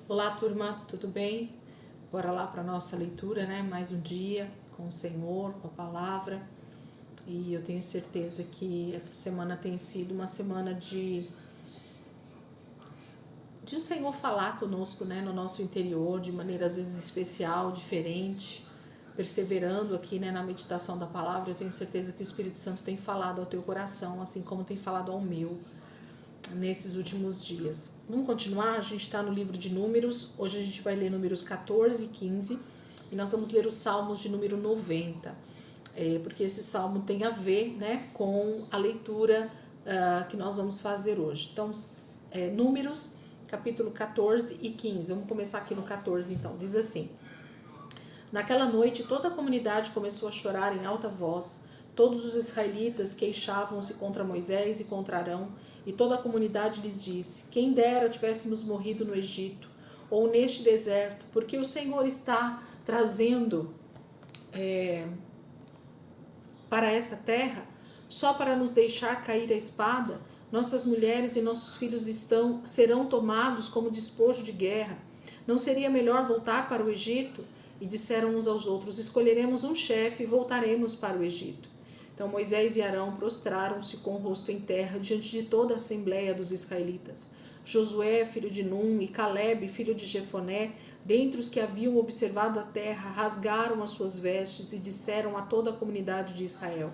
Olá, turma, tudo bem? Bora lá para nossa leitura, né? Mais um dia com o Senhor, com a palavra. E eu tenho certeza que essa semana tem sido uma semana de o Senhor falar conosco, né? No nosso interior, de maneira às vezes especial, diferente, perseverando aqui, né? Na meditação da palavra. Eu tenho certeza que o Espírito Santo tem falado ao teu coração, assim como tem falado ao meu, nesses últimos dias. Vamos continuar? A gente está no livro de Números. Hoje a gente vai ler números 14 e 15 e nós vamos ler os salmos de número 90, porque esse salmo tem a ver, né, com a leitura que nós vamos fazer hoje. Então, Números, capítulo 14 e 15. Vamos começar aqui no 14, então. Diz assim: Naquela noite toda a comunidade começou a chorar em alta voz. Todos os israelitas queixavam-se contra Moisés e contra Arão, e toda a comunidade lhes disse: Quem dera tivéssemos morrido no Egito, ou neste deserto, porque o Senhor está trazendo para essa terra, só para nos deixar cair a espada. Nossas mulheres e nossos filhos serão tomados como despojo de guerra. Não seria melhor voltar para o Egito? E disseram uns aos outros: Escolheremos um chefe e voltaremos para o Egito. Então Moisés e Arão prostraram-se com o rosto em terra diante de toda a assembleia dos israelitas. Josué, filho de Num, e Calebe, filho de Jefoné, dentre os que haviam observado a terra, rasgaram as suas vestes e disseram a toda a comunidade de Israel,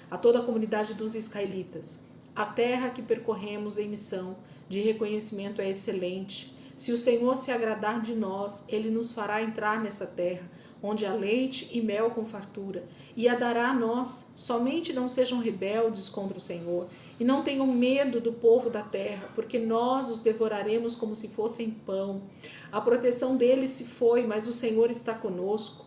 a toda a comunidade dos israelitas: A terra que percorremos em missão de reconhecimento é excelente. Se o Senhor se agradar de nós, ele nos fará entrar nessa terra, onde há leite e mel com fartura, e a dará a nós. Somente não sejam rebeldes contra o Senhor, e não tenham medo do povo da terra, porque nós os devoraremos como se fossem pão. A proteção deles se foi, mas o Senhor está conosco.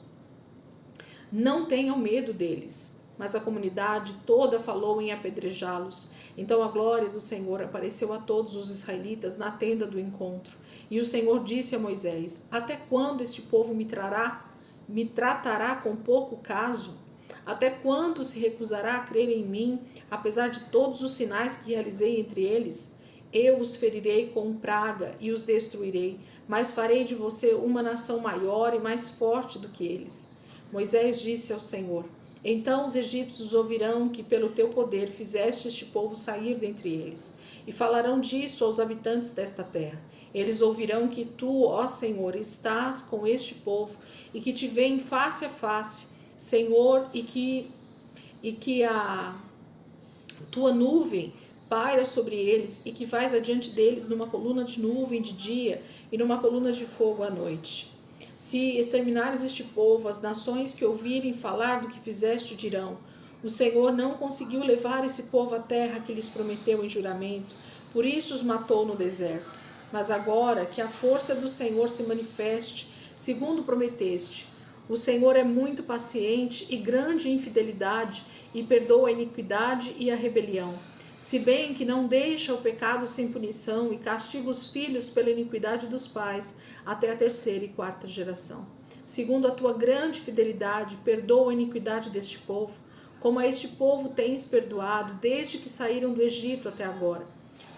Não tenham medo deles. Mas a comunidade toda falou em apedrejá-los. Então a glória do Senhor apareceu a todos os israelitas na tenda do encontro. E o Senhor disse a Moisés: Até quando este povo me tratará com pouco caso? Até quando se recusará a crer em mim, apesar de todos os sinais que realizei entre eles? Eu os ferirei com praga e os destruirei, mas farei de você uma nação maior e mais forte do que eles. Moisés disse ao Senhor: Então os egípcios ouvirão que pelo teu poder fizeste este povo sair dentre eles, e falarão disso aos habitantes desta terra. Eles ouvirão que tu, ó Senhor, estás com este povo, e que te veem face a face, Senhor, e que a tua nuvem paira sobre eles, e que vais adiante deles numa coluna de nuvem de dia e numa coluna de fogo à noite. Se exterminares este povo, as nações que ouvirem falar do que fizeste dirão: O Senhor não conseguiu levar esse povo à terra que lhes prometeu em juramento, por isso os matou no deserto. Mas agora que a força do Senhor se manifeste, segundo prometeste. O Senhor é muito paciente e grande em fidelidade, e perdoa a iniquidade e a rebelião. Se bem que não deixa o pecado sem punição e castiga os filhos pela iniquidade dos pais, até a terceira e quarta geração. Segundo a tua grande fidelidade, perdoa a iniquidade deste povo, como a este povo tens perdoado, desde que saíram do Egito até agora.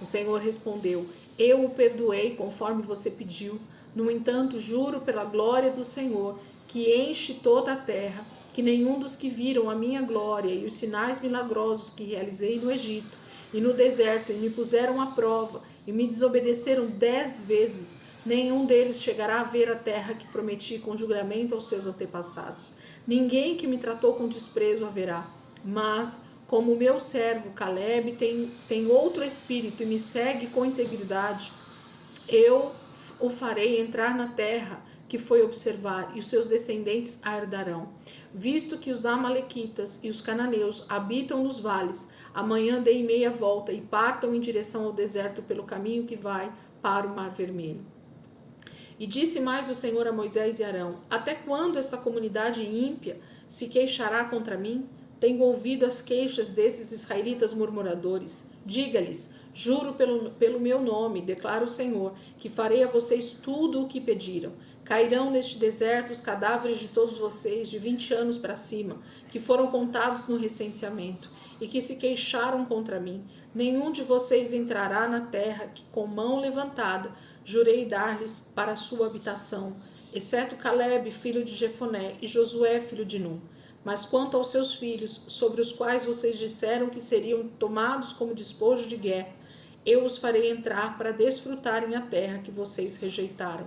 O Senhor respondeu: Eu o perdoei conforme você pediu. No entanto, juro pela glória do Senhor, que enche toda a terra, que nenhum dos que viram a minha glória e os sinais milagrosos que realizei no Egito e no deserto, e me puseram à prova, e me desobedeceram 10 vezes, nenhum deles chegará a ver a terra que prometi com juramento aos seus antepassados. Ninguém que me tratou com desprezo haverá. Mas, como o meu servo Calebe tem outro espírito e me segue com integridade, eu o farei entrar na terra que foi observar, e os seus descendentes a herdarão. Visto que os amalequitas e os cananeus habitam nos vales, amanhã deem meia volta e partam em direção ao deserto pelo caminho que vai para o Mar Vermelho. E disse mais o Senhor a Moisés e Arão: Até quando esta comunidade ímpia se queixará contra mim? Tenho ouvido as queixas desses israelitas murmuradores. Diga-lhes: Juro pelo meu nome, declara o Senhor, que farei a vocês tudo o que pediram. Cairão neste deserto os cadáveres de todos vocês de 20 anos para cima, que foram contados no recenseamento, e que se queixaram contra mim. Nenhum de vocês entrará na terra que com mão levantada jurei dar-lhes para a sua habitação, exceto Caleb, filho de Jefoné, e Josué, filho de Num. Mas quanto aos seus filhos, sobre os quais vocês disseram que seriam tomados como despojo de guerra, eu os farei entrar para desfrutarem a terra que vocês rejeitaram.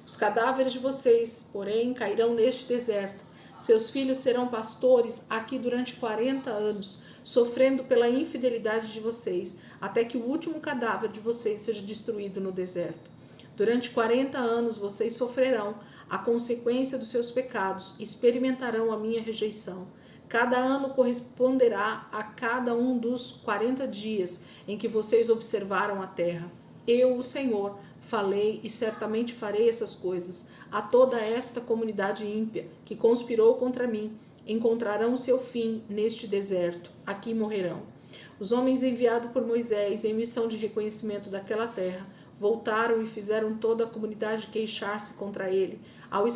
Os cadáveres de vocês, porém, cairão neste deserto. Seus filhos serão pastores aqui durante 40 anos, sofrendo pela infidelidade de vocês, até que o último cadáver de vocês seja destruído no deserto. Durante 40 anos vocês sofrerão a consequência dos seus pecados, experimentarão a minha rejeição. Cada ano corresponderá a cada um dos 40 dias em que vocês observaram a terra. Eu, o Senhor, falei e certamente farei essas coisas. A toda esta comunidade ímpia que conspirou contra mim, encontrarão seu fim neste deserto. Aqui morrerão. Os homens enviados por Moisés em missão de reconhecimento daquela terra voltaram e fizeram toda a comunidade queixar-se contra ele, ao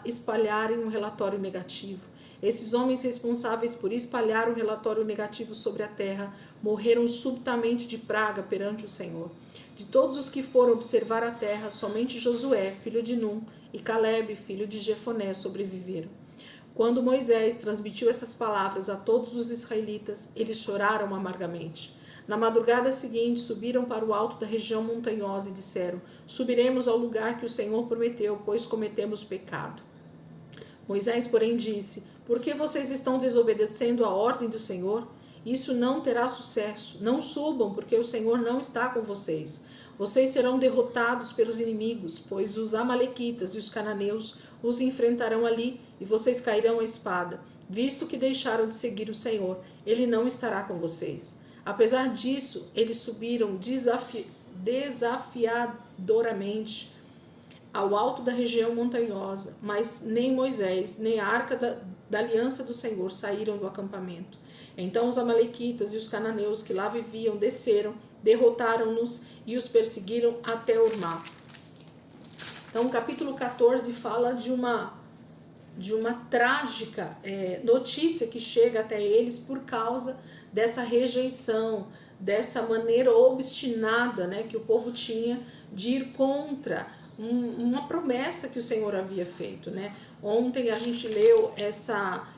espalharem um relatório negativo. Esses homens responsáveis por espalhar o relatório negativo sobre a terra morreram subitamente de praga perante o Senhor. De todos os que foram observar a terra, somente Josué, filho de Num, e Caleb, filho de Jefoné, sobreviveram. Quando Moisés transmitiu essas palavras a todos os israelitas, eles choraram amargamente. Na madrugada seguinte, subiram para o alto da região montanhosa e disseram: subiremos ao lugar que o Senhor prometeu, pois cometemos pecado. Moisés, porém, disse: por que vocês estão desobedecendo a ordem do Senhor? Isso não terá sucesso. Não subam, porque o Senhor não está com vocês. Vocês serão derrotados pelos inimigos, pois os amalequitas e os cananeus os enfrentarão ali, e vocês cairão à espada. Visto que deixaram de seguir o Senhor, ele não estará com vocês. Apesar disso, eles subiram desafiadoramente ao alto da região montanhosa, mas nem Moisés, nem a arca da aliança do Senhor saíram do acampamento. Então os amalequitas e os cananeus que lá viviam desceram, derrotaram-nos e os perseguiram até Ormá. Então o capítulo 14 fala de uma trágica notícia que chega até eles por causa dessa rejeição, dessa maneira obstinada, né, que o povo tinha de ir contra uma promessa que o Senhor havia feito, né? Ontem a gente leu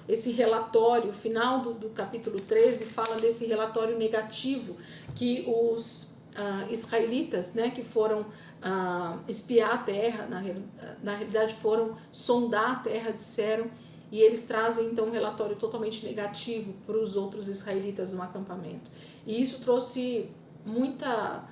esse relatório, o final do capítulo 13 fala desse relatório negativo que os israelitas, né, que foram espiar a terra, na realidade foram sondar a terra, disseram, e eles trazem então um relatório totalmente negativo para os outros israelitas no acampamento. E isso trouxe muita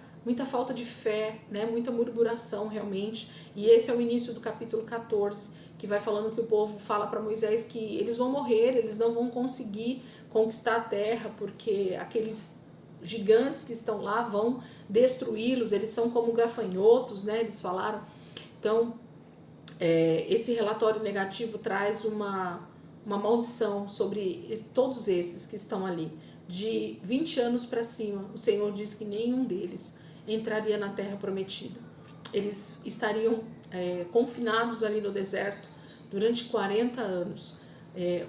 falta de fé, né? Muita murmuração realmente. E esse é o início do capítulo 14, que vai falando que o povo fala para Moisés que eles vão morrer, eles não vão conseguir conquistar a terra, porque aqueles gigantes que estão lá vão destruí-los, eles são como gafanhotos, né? Eles falaram. Então, esse relatório negativo traz uma maldição sobre todos esses que estão ali. De 20 anos para cima, o Senhor diz que nenhum deles entraria na terra prometida. Eles estariam confinados ali no deserto durante 40 anos.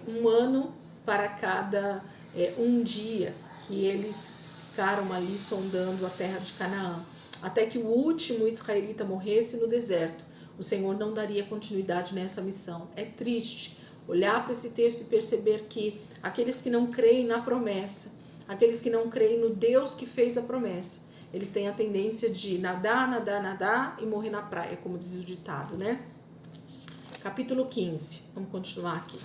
Um ano para cada um dia que eles ficaram ali sondando a terra de Canaã. Até que o último israelita morresse no deserto, o Senhor não daria continuidade nessa missão. É triste olhar para esse texto e perceber que aqueles que não creem na promessa, aqueles que não creem no Deus que fez a promessa, eles têm a tendência de nadar e morrer na praia, como diz o ditado, né? Capítulo 15, vamos continuar aqui.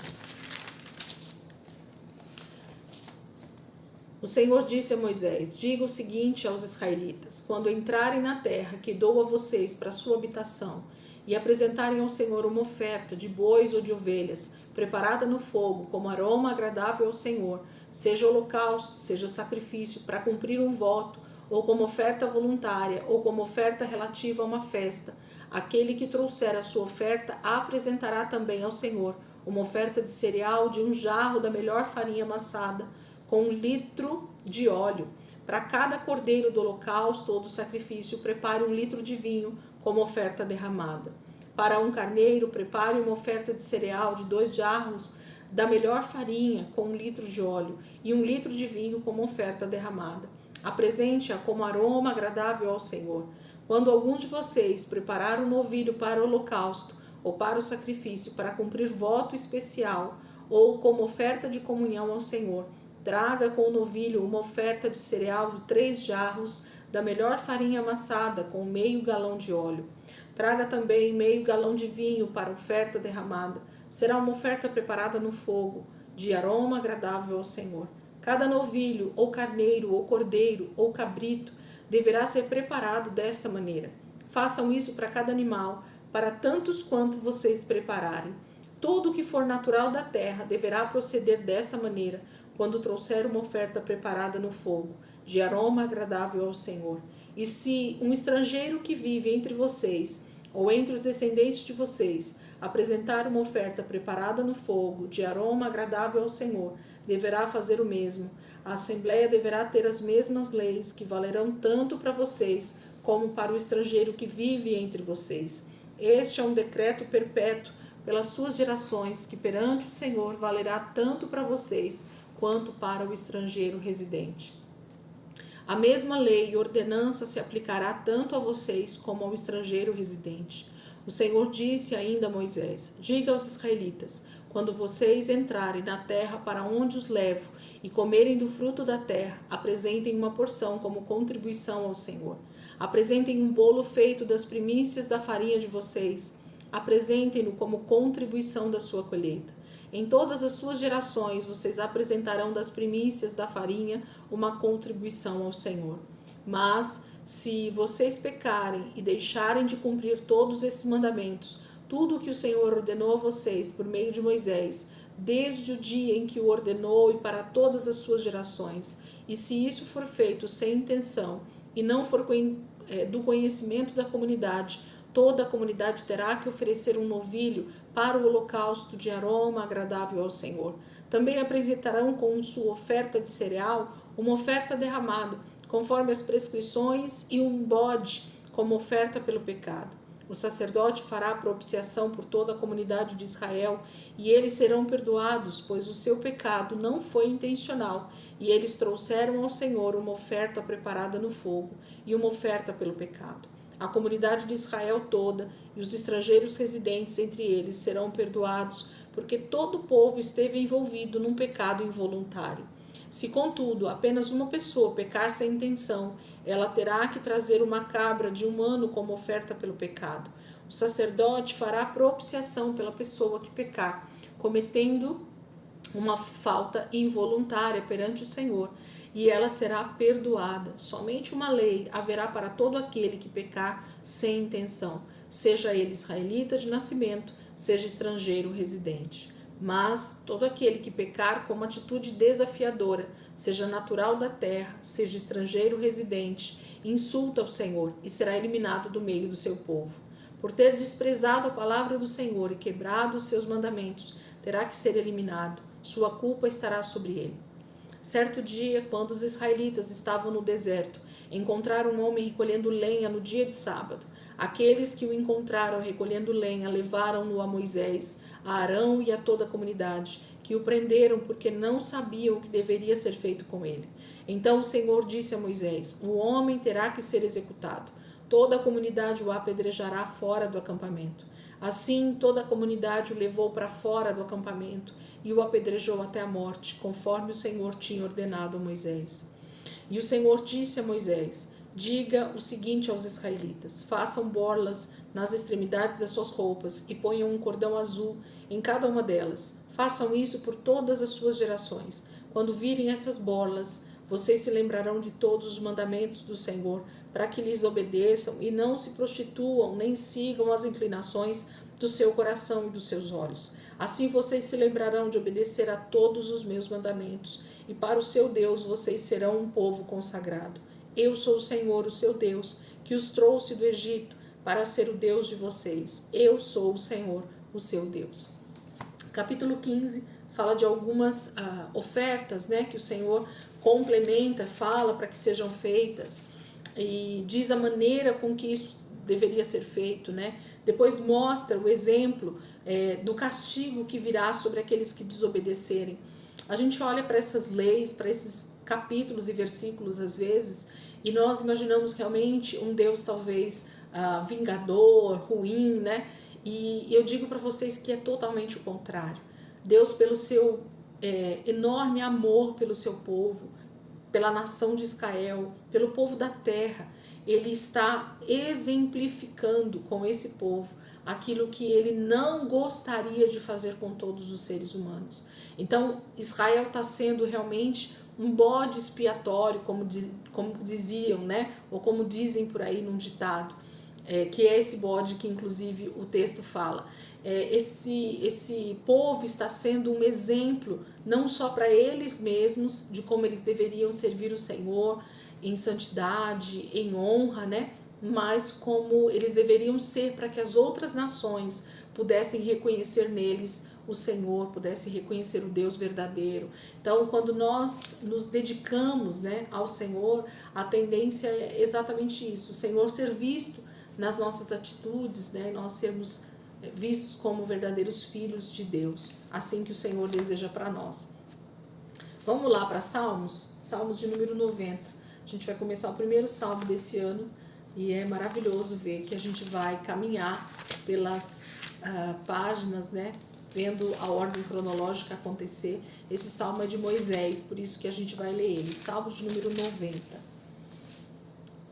O Senhor disse a Moisés: diga o seguinte aos israelitas: quando entrarem na terra que dou a vocês para sua habitação e apresentarem ao Senhor uma oferta de bois ou de ovelhas, preparada no fogo, como aroma agradável ao Senhor, seja holocausto, seja sacrifício para cumprir um voto, ou como oferta voluntária, ou como oferta relativa a uma festa, aquele que trouxer a sua oferta apresentará também ao Senhor uma oferta de cereal de um jarro da melhor farinha amassada, com 1 litro de óleo. Para cada cordeiro do holocausto ou do sacrifício, prepare 1 litro de vinho como oferta derramada. Para um carneiro, prepare uma oferta de cereal de 2 jarros da melhor farinha com 1 litro de óleo e 1 litro de vinho como oferta derramada. Apresente-a como aroma agradável ao Senhor. Quando algum de vocês preparar um novilho para o holocausto ou para o sacrifício, para cumprir voto especial ou como oferta de comunhão ao Senhor, traga com o novilho uma oferta de cereal de 3 jarros da melhor farinha amassada com meio galão de óleo. Traga também meio galão de vinho para oferta derramada. Será uma oferta preparada no fogo, de aroma agradável ao Senhor. Cada novilho, ou carneiro, ou cordeiro, ou cabrito, deverá ser preparado desta maneira. Façam isso para cada animal, para tantos quanto vocês prepararem. Todo o que for natural da terra deverá proceder dessa maneira, quando trouxer uma oferta preparada no fogo, de aroma agradável ao Senhor. E se um estrangeiro que vive entre vocês, ou entre os descendentes de vocês, apresentar uma oferta preparada no fogo, de aroma agradável ao Senhor, deverá fazer o mesmo. A Assembleia deverá ter as mesmas leis, que valerão tanto para vocês, como para o estrangeiro que vive entre vocês. Este é um decreto perpétuo pelas suas gerações, que perante o Senhor valerá tanto para vocês, quanto para o estrangeiro residente. A mesma lei e ordenança se aplicará tanto a vocês como ao estrangeiro residente. O Senhor disse ainda a Moisés: diga aos israelitas, quando vocês entrarem na terra para onde os levo e comerem do fruto da terra, apresentem uma porção como contribuição ao Senhor. Apresentem um bolo feito das primícias da farinha de vocês. Apresentem-no como contribuição da sua colheita. Em todas as suas gerações, vocês apresentarão das primícias da farinha uma contribuição ao Senhor. Mas, se vocês pecarem e deixarem de cumprir todos esses mandamentos, tudo o que o Senhor ordenou a vocês por meio de Moisés, desde o dia em que o ordenou e para todas as suas gerações, e se isso for feito sem intenção e não for do conhecimento da comunidade, toda a comunidade terá que oferecer um novilho para o holocausto de aroma agradável ao Senhor. Também apresentarão com sua oferta de cereal uma oferta derramada, conforme as prescrições, e um bode como oferta pelo pecado. O sacerdote fará propiciação por toda a comunidade de Israel, e eles serão perdoados, pois o seu pecado não foi intencional, e eles trouxeram ao Senhor uma oferta preparada no fogo e uma oferta pelo pecado. A comunidade de Israel toda e os estrangeiros residentes entre eles serão perdoados, porque todo o povo esteve envolvido num pecado involuntário. Se, contudo, apenas uma pessoa pecar sem intenção, ela terá que trazer uma cabra de 1 ano como oferta pelo pecado. O sacerdote fará propiciação pela pessoa que pecar, cometendo uma falta involuntária perante o Senhor, e ela será perdoada. Somente uma lei haverá para todo aquele que pecar sem intenção, seja ele israelita de nascimento, seja estrangeiro residente. Mas todo aquele que pecar com uma atitude desafiadora, seja natural da terra, seja estrangeiro residente, insulta o Senhor e será eliminado do meio do seu povo. Por ter desprezado a palavra do Senhor e quebrado os seus mandamentos, terá que ser eliminado. Sua culpa estará sobre ele. Certo dia, quando os israelitas estavam no deserto, encontraram um homem recolhendo lenha no dia de sábado. Aqueles que o encontraram recolhendo lenha levaram-no a Moisés, a Arão e a toda a comunidade, que o prenderam porque não sabiam o que deveria ser feito com ele. Então o Senhor disse a Moisés: o homem terá que ser executado. Toda a comunidade o apedrejará fora do acampamento. Assim, toda a comunidade o levou para fora do acampamento e o apedrejou até a morte, conforme o Senhor tinha ordenado a Moisés. E o Senhor disse a Moisés: diga o seguinte aos israelitas: façam borlas nas extremidades das suas roupas e ponham um cordão azul em cada uma delas. Façam isso por todas as suas gerações. Quando virem essas borlas, vocês se lembrarão de todos os mandamentos do Senhor, para que lhes obedeçam e não se prostituam, nem sigam as inclinações do seu coração e dos seus olhos. Assim vocês se lembrarão de obedecer a todos os meus mandamentos, e para o seu Deus vocês serão um povo consagrado. Eu sou o Senhor, o seu Deus, que os trouxe do Egito para ser o Deus de vocês. Eu sou o Senhor, o seu Deus. Capítulo 15 fala de algumas ofertas, que o Senhor complementa, fala para que sejam feitas, e diz a maneira com que isso deveria ser feito, Depois mostra o exemplo do castigo que virá sobre aqueles que desobedecerem. A gente olha para essas leis, para esses capítulos e versículos às vezes, E nós imaginamos realmente um Deus talvez vingador, ruim, né? E eu digo para vocês que é totalmente o contrário. Deus, pelo seu enorme amor pelo seu povo, pela nação de Israel, pelo povo da terra, ele está exemplificando com esse povo aquilo que ele não gostaria de fazer com todos os seres humanos. Então, Israel está sendo realmente um bode expiatório, como diziam, né? Ou como dizem por aí num ditado, que é esse bode que inclusive o texto fala. Esse povo está sendo um exemplo, não só para eles mesmos, de como eles deveriam servir o Senhor em santidade, em honra, né? Mas como eles deveriam ser para que as outras nações pudessem reconhecer neles o Senhor, pudessem reconhecer o Deus verdadeiro. Então, quando nós nos dedicamos, né, ao Senhor, a tendência é exatamente isso, o Senhor ser visto nas nossas atitudes, né, nós sermos vistos como verdadeiros filhos de Deus, assim que o Senhor deseja para nós. Vamos lá para Salmos? Salmos de número 90. A gente vai começar o primeiro salmo desse ano e é maravilhoso ver que a gente vai caminhar pelas páginas, né, vendo a ordem cronológica acontecer. Esse salmo é de Moisés, por isso que a gente vai ler ele. Salmos de número 90.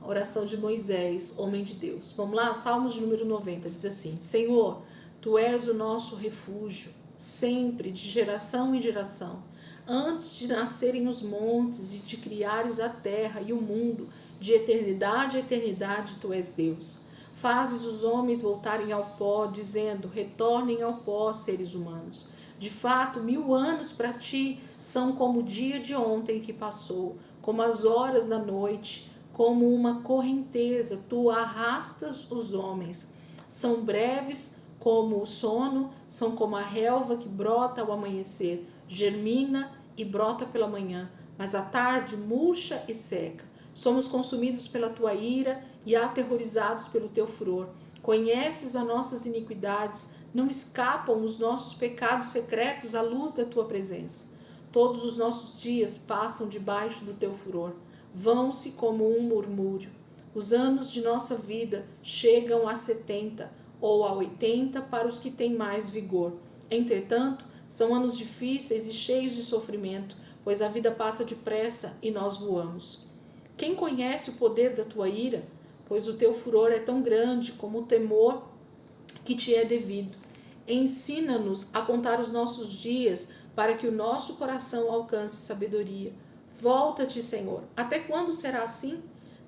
A oração de Moisés, homem de Deus. Vamos lá? Salmos de número 90, diz assim: Senhor, Tu és o nosso refúgio, sempre, de geração em geração. Antes de nascerem os montes e de criares a terra e o mundo, de eternidade a eternidade, Tu és Deus. Fazes os homens voltarem ao pó, dizendo: retornem ao pó, seres humanos. De fato, 1000 anos para ti são como o dia de ontem que passou, como as horas da noite, como uma correnteza, tu arrastas os homens. São breves como o sono, são como a relva que brota ao amanhecer, germina e brota pela manhã, mas à tarde murcha e seca. Somos consumidos pela tua ira e aterrorizados pelo teu furor. Conheces as nossas iniquidades, não escapam os nossos pecados secretos à luz da tua presença. Todos os nossos dias passam debaixo do teu furor. Vão-se como um murmúrio. Os anos de nossa vida chegam a 70 ou a 80 para os que têm mais vigor. Entretanto, são anos difíceis e cheios de sofrimento, pois a vida passa depressa e nós voamos. Quem conhece o poder da tua ira? Pois o teu furor é tão grande como o temor que te é devido. Ensina-nos a contar os nossos dias para que o nosso coração alcance sabedoria. Volta-te, Senhor. Até quando será assim?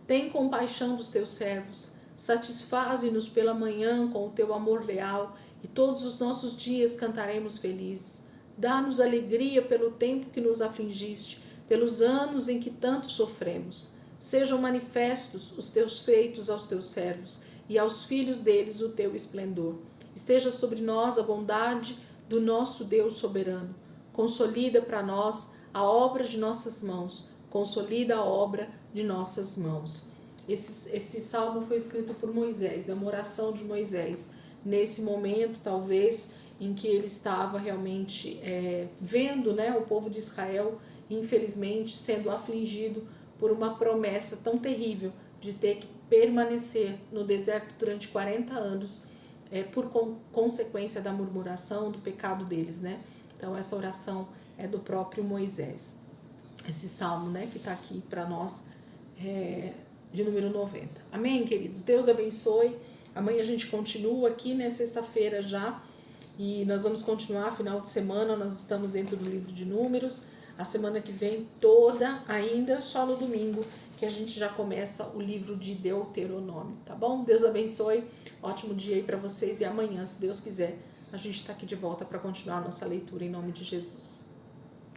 Tem compaixão dos teus servos. Satisfaze-nos pela manhã com o teu amor leal, e todos os nossos dias cantaremos felizes. Dá-nos alegria pelo tempo que nos afligiste, pelos anos em que tanto sofremos. Sejam manifestos os teus feitos aos teus servos, e aos filhos deles o teu esplendor. Esteja sobre nós a bondade do nosso Deus soberano. Consolida para nós a obra de nossas mãos, consolida a obra de nossas mãos. Esse salmo foi escrito por Moisés, é uma oração de Moisés, nesse momento talvez em que ele estava realmente vendo, né, o povo de Israel, infelizmente, sendo afligido por uma promessa tão terrível de ter que permanecer no deserto durante 40 anos, por consequência da murmuração, do pecado deles, né? Então essa oração é do próprio Moisés. Esse salmo, né, que está aqui para nós, de número 90. Amém, queridos? Deus abençoe. Amanhã a gente continua aqui, né, sexta-feira já, e nós vamos continuar final de semana. Nós estamos dentro do livro de Números. A semana que vem toda, ainda só no domingo, que a gente já começa o livro de Deuteronômio, tá bom? Deus abençoe. Ótimo dia aí para vocês, e amanhã, se Deus quiser, a gente está aqui de volta para continuar a nossa leitura em nome de Jesus.